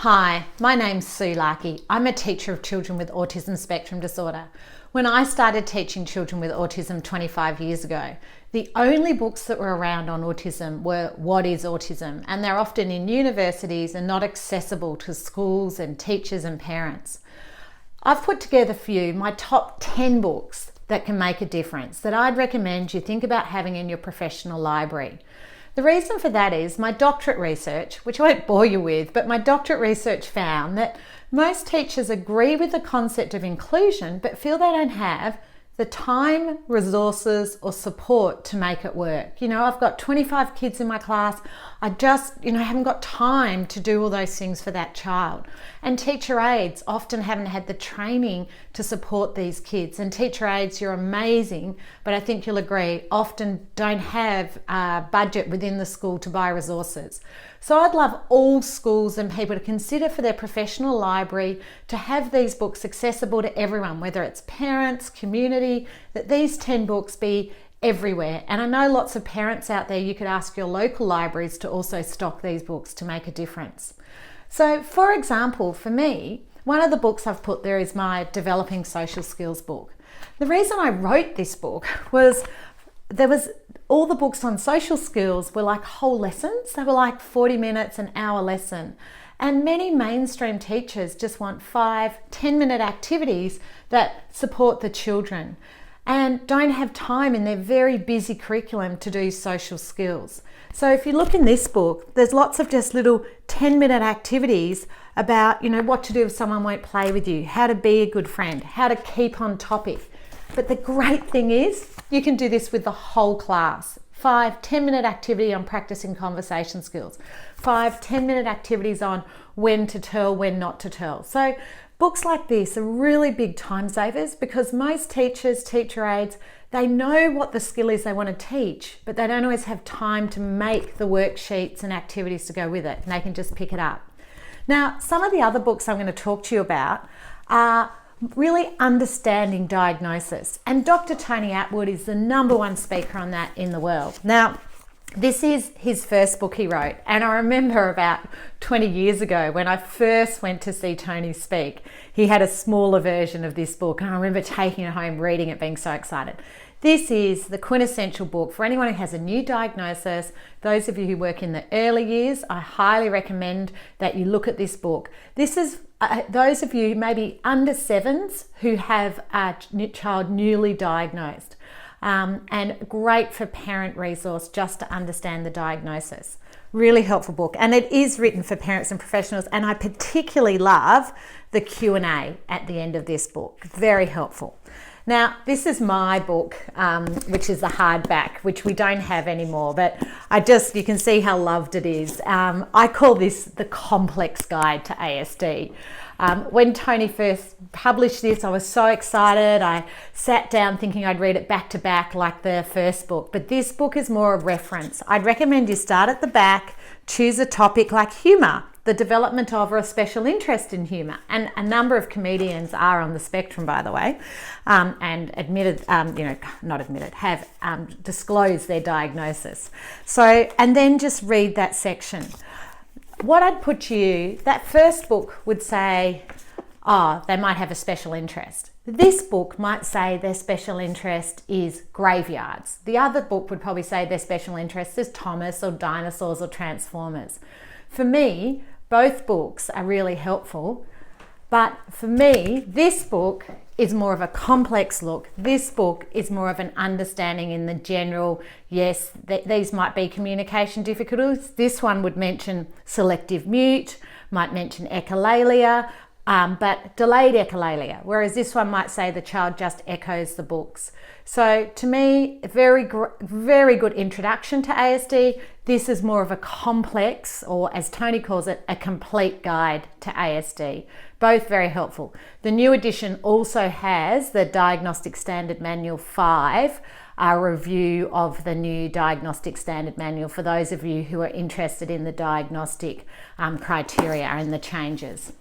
Hi, my name's Sue Larkey. I'm a teacher of children with autism spectrum disorder. When I started teaching children with autism 25 years ago, the only books that were around on autism were What is Autism? And they're often in universities and not accessible to schools and teachers and parents. I've put together for you my top 10 books that can make a difference that I'd recommend you think about having in your professional library. The reason for that is my doctorate research, which I won't bore you with, but my doctorate research found that most teachers agree with the concept of inclusion but feel they don't have the time, resources or support to make it work. I've got 25 kids in my class. I just, haven't got time to do all those things for that child. And teacher aides often haven't had the training to support these kids. And teacher aides, you're amazing, but I think you'll agree, often don't have a budget within the school to buy resources. So I'd love all schools and people to consider for their professional library to have these books accessible to everyone, whether it's parents, community, that these 10 books be everywhere. And I know lots of parents out there, you could ask your local libraries to also stock these books to make a difference. So for example, for me, one of the books I've put there is my Developing Social Skills book. The reason I wrote this book was all the books on social skills were like whole lessons. They were like 40 minutes, an hour lesson. And many mainstream teachers just want 5-10-minute activities that support the children and don't have time in their very busy curriculum to do social skills. So if you look in this book, there's lots of just little 10-minute activities about, what to do if someone won't play with you, how to be a good friend, how to keep on topic. But the great thing is you can do this with the whole class. 5-10-minute activity on practicing conversation skills. 5-10-minute activities on when to tell, when not to tell. So books like this are really big time savers because most teachers, teacher aides, they know what the skill is they want to teach, but they don't always have time to make the worksheets and activities to go with it, and they can just pick it up. Now, some of the other books I'm going to talk to you about are really understanding diagnosis. And Dr. Tony Attwood is the #1 speaker on that in the world. Now, this is his first book he wrote. And I remember about 20 years ago when I first went to see Tony speak, he had a smaller version of this book. And I remember taking it home, reading it, being so excited. This is the quintessential book for anyone who has a new diagnosis. Those of you who work in the early years, I highly recommend that you look at this book. This is those of you maybe under 7s who have a child newly diagnosed, and great for parent resource just to understand the diagnosis. Really helpful book, and it is written for parents and professionals, and I particularly love the Q&A at the end of this book. Very helpful. Now, this is my book, which is the hardback, which we don't have anymore, but you can see how loved it is. I call this the complex guide to ASD. When Tony first published this, I was so excited. I sat down thinking I'd read it back to back like the first book, but this book is more a reference. I'd recommend you start at the back, choose a topic like humour, the development of or a special interest in humour. And a number of comedians are on the spectrum, by the way, and have disclosed their diagnosis. So, and then just read that section. What I'd put to you, that first book would say, they might have a special interest. This book might say their special interest is graveyards. The other book would probably say their special interest is Thomas or dinosaurs or Transformers. For me, both books are really helpful, but for me, this book is more of a complex look. This book is more of an understanding in the general, yes, these might be communication difficulties. This one would mention selective mute, might mention echolalia, but delayed echolalia, whereas this one might say the child just echoes the books. So to me, a very good introduction to ASD. This is more of a complex, or as Tony calls it, a complete guide to ASD. Both very helpful. The new edition also has the Diagnostic Standard Manual 5, a review of the new Diagnostic Standard Manual for those of you who are interested in the diagnostic criteria and the changes.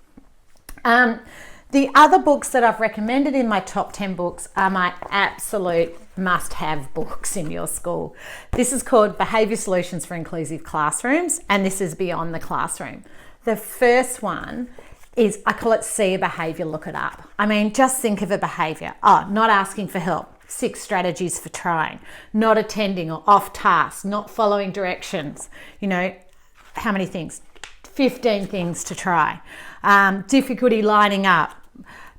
The other books that I've recommended in my top 10 books are my absolute must-have books in your school. This is called Behaviour Solutions for Inclusive Classrooms, and this is Beyond the Classroom. The first one is, I call it see a behaviour, look it up. I mean, just think of a behaviour. Oh, not asking for help. 6 strategies for trying. Not attending or off task. Not following directions. You know, how many things? 15 things to try. Difficulty lining up.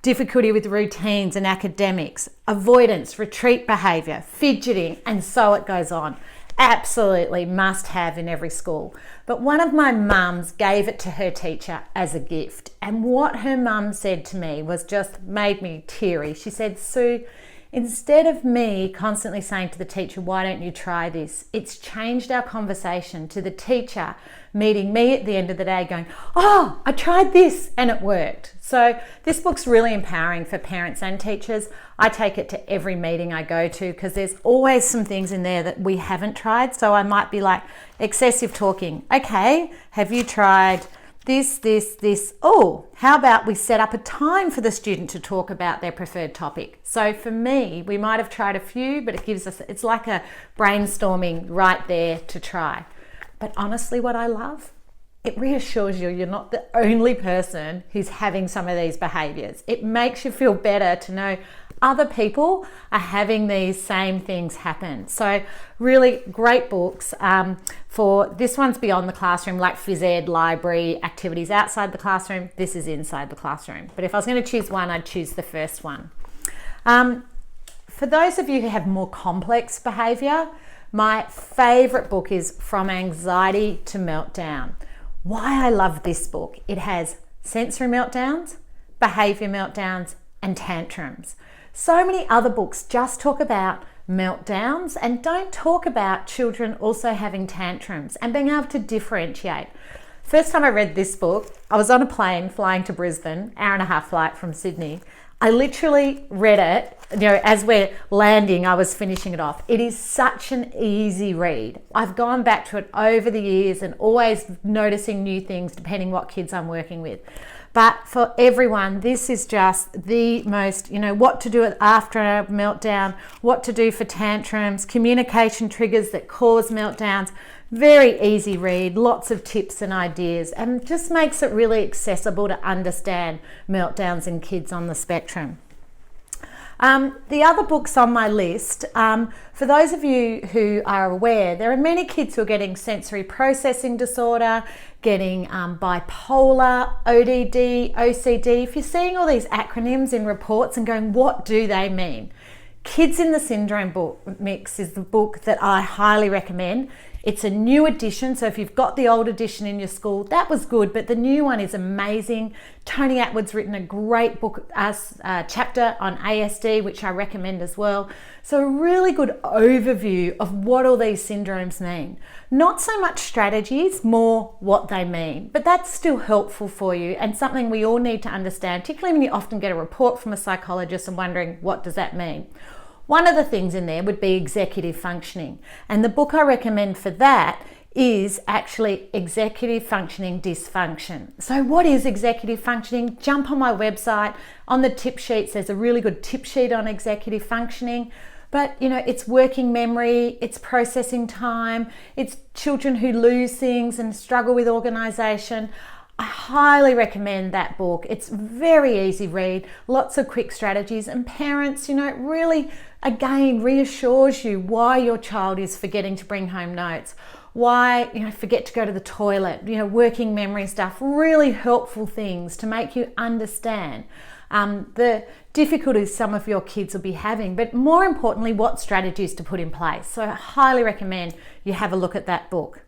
Difficulty with routines and academics. Avoidance, retreat behaviour. Fidgeting, and so it goes on. Absolutely must have in every school. But one of my mums gave it to her teacher as a gift. And what her mum said to me was just made me teary. She said, Sue, instead of me constantly saying to the teacher, why don't you try this? It's changed our conversation to the teacher meeting me at the end of the day going, oh, I tried this and it worked. So this book's really empowering for parents and teachers. I take it to every meeting I go to because there's always some things in there that we haven't tried. So I might be like, excessive talking. Okay, have you tried this? Oh, how about we set up a time for the student to talk about their preferred topic? So for me, we might have tried a few, but it's like a brainstorming right there to try. But honestly, what I love, it reassures you you're not the only person who's having some of these behaviours. It makes you feel better to know other people are having these same things happen. So really great books for this one's beyond the classroom, like phys ed, library, activities outside the classroom. This is inside the classroom. But if I was going to choose one, I'd choose the first one. For those of you who have more complex behaviour, my favourite book is From Anxiety to Meltdown. Why I love this book, it has sensory meltdowns, behaviour meltdowns, and tantrums. So many other books just talk about meltdowns and don't talk about children also having tantrums and being able to differentiate. First time I read this book, I was on a plane flying to Brisbane, hour-and-a-half flight from Sydney. I literally read it, as we're landing, I was finishing it off. It is such an easy read. I've gone back to it over the years and always noticing new things depending what kids I'm working with. But for everyone, this is just the most, what to do after a meltdown, what to do for tantrums, communication triggers that cause meltdowns. Very easy read, lots of tips and ideas, and just makes it really accessible to understand meltdowns in kids on the spectrum. The other books on my list, for those of you who are aware, there are many kids who are getting sensory processing disorder, getting bipolar, ODD, OCD. If you're seeing all these acronyms in reports and going, what do they mean? Kids in the Syndrome book mix is the book that I highly recommend. It's a new edition, so if you've got the old edition in your school, that was good, but the new one is amazing. Tony Atwood's written a great book, chapter on ASD, which I recommend as well. So a really good overview of what all these syndromes mean. Not so much strategies, more what they mean, but that's still helpful for you and something we all need to understand, particularly when you often get a report from a psychologist and wondering, what does that mean? One of the things in there would be executive functioning. And the book I recommend for that is actually Executive Functioning Dysfunction. So what is executive functioning? Jump on my website. On the tip sheets, there's a really good tip sheet on executive functioning. But, it's working memory, it's processing time, it's children who lose things and struggle with organisation. I highly recommend that book. It's very easy read, lots of quick strategies, and parents, it really, again, reassures you why your child is forgetting to bring home notes, why, forget to go to the toilet, working memory stuff, really helpful things to make you understand the difficulties some of your kids will be having, but more importantly, what strategies to put in place. So I highly recommend you have a look at that book.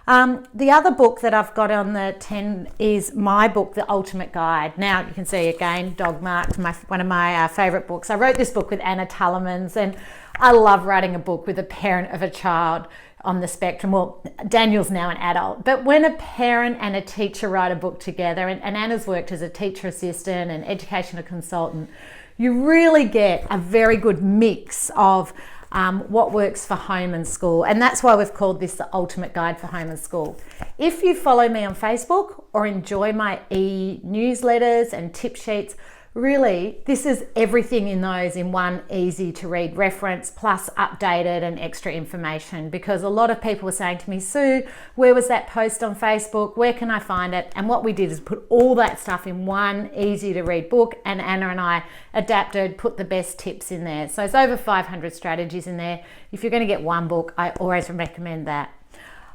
The other book that I've got on the 10 is my book, The Ultimate Guide. Now you can see again, dog marked, one of my favourite books. I wrote this book with Anna Tullemans, and I love writing a book with a parent of a child on the spectrum. Well, Daniel's now an adult, but when a parent and a teacher write a book together, and Anna's worked as a teacher assistant and educational consultant, you really get a very good mix of what works for home and school. And that's why we've called this the Ultimate Guide for Home and School. If you follow me on Facebook or enjoy my e-newsletters and tip sheets, Really, this is everything in those in one easy to read reference, plus updated and extra information, because a lot of people were saying to me, Sue, where was that post on Facebook? Where can I find it? And what we did is put all that stuff in one easy to read book, and Anna and I adapted, put the best tips in there. So it's over 500 strategies in there. If you're going to get one book, I always recommend that.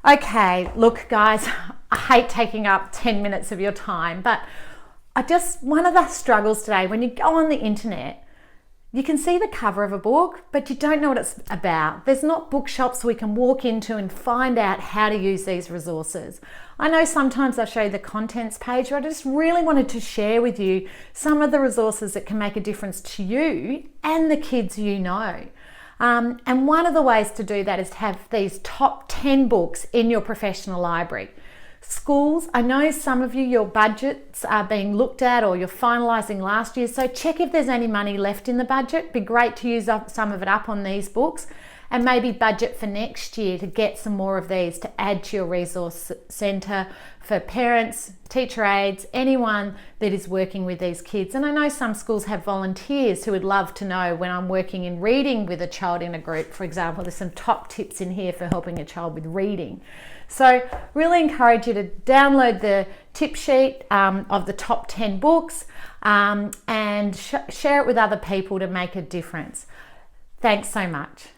Okay, look guys, I hate taking up 10 minutes of your time, but one of the struggles today, when you go on the internet, you can see the cover of a book, but you don't know what it's about. There's not bookshops we can walk into and find out how to use these resources. I know sometimes I show you the contents page, but I just really wanted to share with you some of the resources that can make a difference to you and the kids you know. And one of the ways to do that is to have these top 10 books in your professional library. Schools, I know some of you, your budgets are being looked at or you're finalising last year, so check if there's any money left in the budget. It'd be great to use up some of it up on these books, and maybe budget for next year to get some more of these to add to your resource centre for parents, teacher aides, anyone that is working with these kids. And I know some schools have volunteers who would love to know when I'm working in reading with a child in a group, for example, there's some top tips in here for helping a child with reading. So really encourage you to download the tip sheet of the top 10 books and share it with other people to make a difference. Thanks so much.